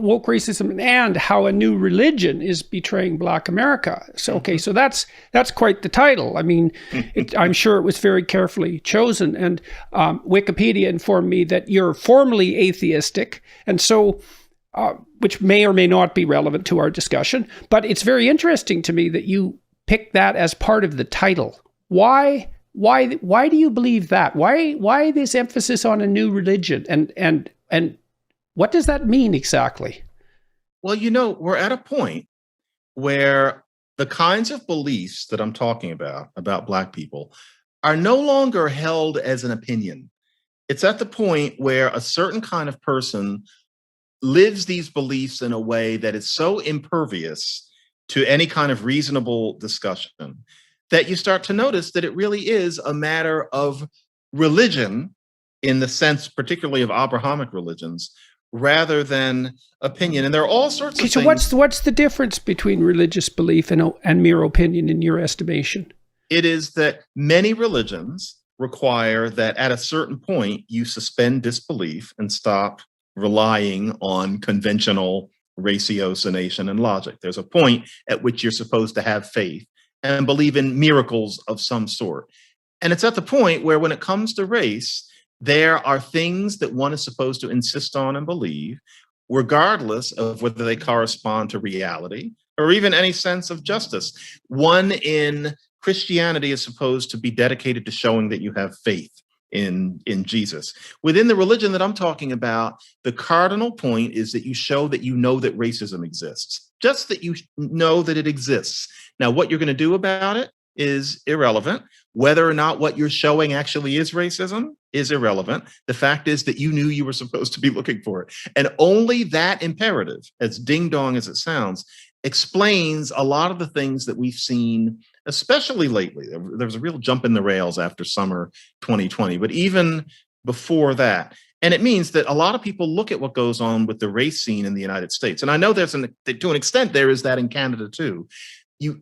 woke racism and how a new religion is betraying Black America. So, okay, so that's quite the title. I mean, I'm sure it was very carefully chosen. And Wikipedia informed me that you're formally atheistic, and so which may or may not be relevant to our discussion. But it's very interesting to me that you picked that as part of the title. Why do you believe that? Why this emphasis on a new religion? And what does that mean exactly? Well, we're at a point where the kinds of beliefs that I'm talking about Black people, are no longer held as an opinion. It's at the point where a certain kind of person lives these beliefs in a way that is so impervious to any kind of reasonable discussion that you start to notice that it really is a matter of religion, in the sense particularly of Abrahamic religions, rather than opinion. And there are all sorts of things. So what's the difference between religious belief and mere opinion in your estimation? It is that many religions require that at a certain point you suspend disbelief and stop relying on conventional ratiocination and logic. There's a point at which you're supposed to have faith and believe in miracles of some sort. And it's at the point where, when it comes to race, there are things that one is supposed to insist on and believe, regardless of whether they correspond to reality or even any sense of justice. One in Christianity is supposed to be dedicated to showing that you have faith in Jesus. Within the religion that I'm talking about, the cardinal point is that you show that you know that racism exists, just that you know that it exists. Now, what you're going to do about it is irrelevant. Whether or not what you're showing actually is racism is irrelevant. The fact is that you knew you were supposed to be looking for it. And only that imperative, as ding-dong as it sounds, explains a lot of the things that we've seen, especially lately. There was a real jump in the rails after summer 2020, but even before that. And it means that a lot of people look at what goes on with the race scene in the United States. And I know to an extent, there is that in Canada too.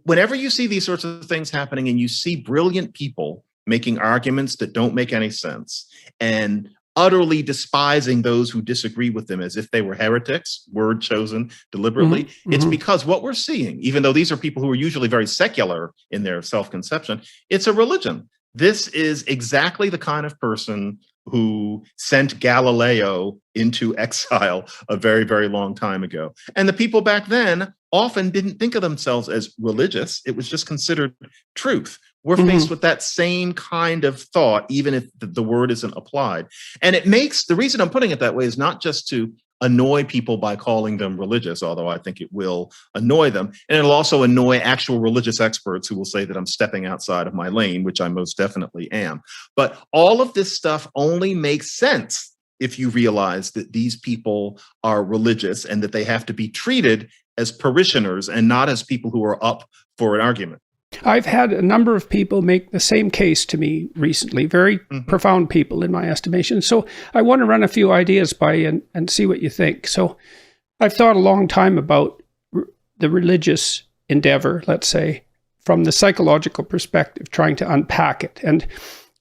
Whenever you see these sorts of things happening and you see brilliant people making arguments that don't make any sense and utterly despising those who disagree with them as if they were heretics, word chosen deliberately, it's because what we're seeing, even though these are people who are usually very secular in their self-conception, it's a religion. This is exactly the kind of person who sent Galileo into exile a very, very long time ago. And the people back then often didn't think of themselves as religious. It was just considered truth. We're faced with that same kind of thought, even if the word isn't applied. And the reason I'm putting it that way is not just to annoy people by calling them religious, although I think it will annoy them. And it'll also annoy actual religious experts who will say that I'm stepping outside of my lane, which I most definitely am. But all of this stuff only makes sense if you realize that these people are religious and that they have to be treated as parishioners and not as people who are up for an argument. I've had a number of people make the same case to me recently, very profound people in my estimation. So I want to run a few ideas by you and see what you think. So I've thought a long time about the religious endeavor, let's say, from the psychological perspective, trying to unpack it. And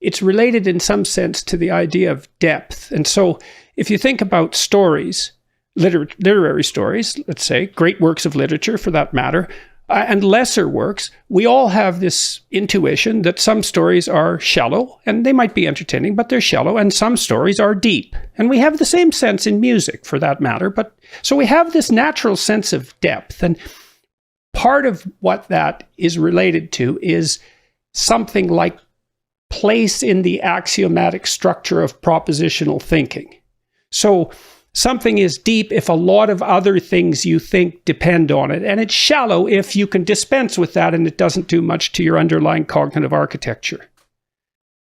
it's related in some sense to the idea of depth. And so if you think about stories, literary stories, let's say, great works of literature for that matter, and lesser works, we all have this intuition that some stories are shallow, and they might be entertaining, but they're shallow, and some stories are deep. And we have the same sense in music, for that matter. But so we have this natural sense of depth, and part of what that is related to is something like place in the axiomatic structure of propositional thinking. So something is deep if a lot of other things you think depend on it, and it's shallow if you can dispense with that and it doesn't do much to your underlying cognitive architecture.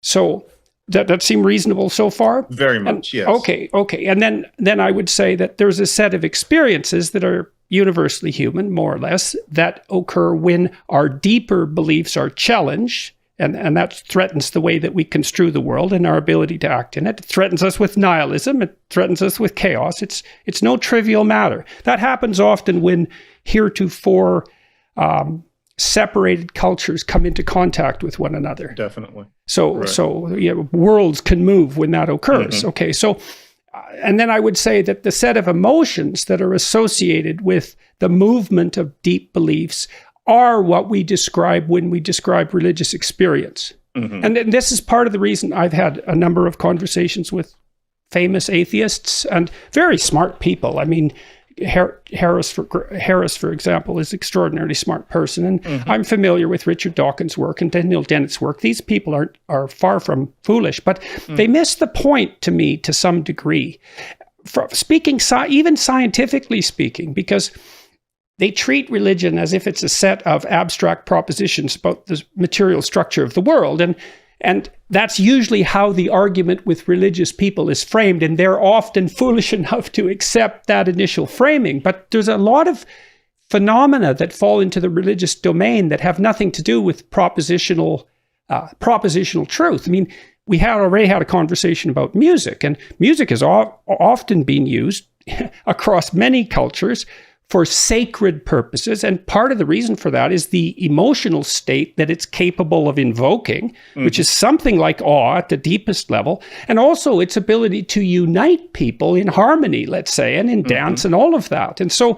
So that seem reasonable so far? Very much, yes. Okay. And then I would say that there's a set of experiences that are universally human, more or less, that occur when our deeper beliefs are challenged. And that threatens the way that we construe the world and our ability to act in it. It threatens us with nihilism. It threatens us with chaos. It's no trivial matter. That happens often when heretofore separated cultures come into contact with one another. Definitely. So worlds can move when that occurs. Okay, so And then I would say that the set of emotions that are associated with the movement of deep beliefs are what we describe when we describe religious experience. And this is part of the reason I've had a number of conversations with famous atheists and very smart people. I mean, Harris, for example, is an extraordinarily smart person. And I'm familiar with Richard Dawkins' work and Daniel Dennett's work. These people are far from foolish, but they miss the point to me to some degree. Speaking, even scientifically speaking, because they treat religion as if it's a set of abstract propositions about the material structure of the world. And that's usually how the argument with religious people is framed, and they're often foolish enough to accept that initial framing. But there's a lot of phenomena that fall into the religious domain that have nothing to do with propositional truth. I mean, we already had a conversation about music, and music has often been used across many cultures for sacred purposes. And part of the reason for that is the emotional state that it's capable of invoking, which is something like awe at the deepest level, and also its ability to unite people in harmony, let's say, and in dance and all of that. And so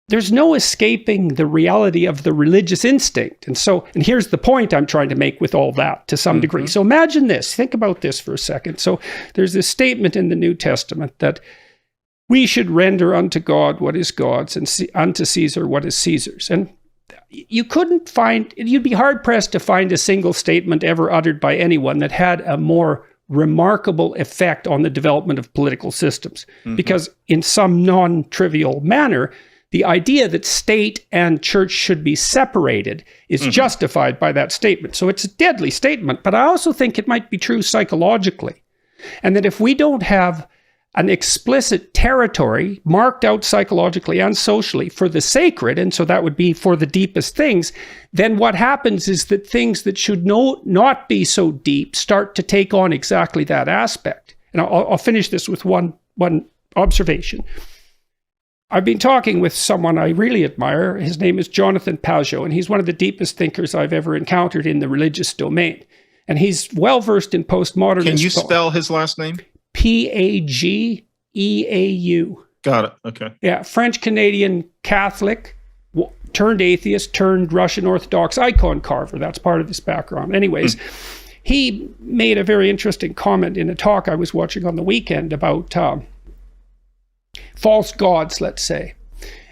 there's no escaping the reality of the religious instinct. And here's the point I'm trying to make with all that to some degree. So imagine this, think about this for a second. So there's this statement in the New Testament that we should render unto God what is God's and unto Caesar what is Caesar's. And you'd be hard pressed to find a single statement ever uttered by anyone that had a more remarkable effect on the development of political systems. Because in some non-trivial manner, the idea that state and church should be separated is justified by that statement. So it's a deadly statement, but I also think it might be true psychologically. And that if we don't have an explicit territory marked out psychologically and socially for the sacred, and so that would be for the deepest things, then what happens is that things that should not be so deep start to take on exactly that aspect. And I'll finish this with one observation. I've been talking with someone I really admire. His name is Jonathan Pageau, and he's one of the deepest thinkers I've ever encountered in the religious domain. And he's well-versed in postmodernism. Can you spell his last name? Pageau. Got it. Okay. Yeah, French-Canadian Catholic, turned atheist, turned Russian Orthodox icon carver. That's part of his background. Anyways, he made a very interesting comment in a talk I was watching on the weekend about false gods, let's say.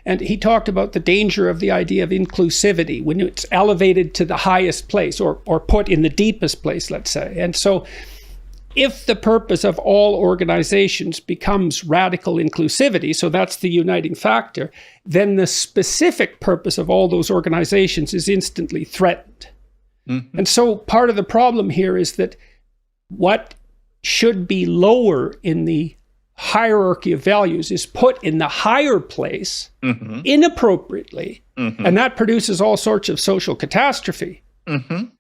And he talked about the danger of the idea of inclusivity when it's elevated to the highest place or put in the deepest place, let's say. And so if the purpose of all organizations becomes radical inclusivity, so that's the uniting factor, then the specific purpose of all those organizations is instantly threatened. And so part of the problem here is that what should be lower in the hierarchy of values is put in the higher place inappropriately, and that produces all sorts of social catastrophe.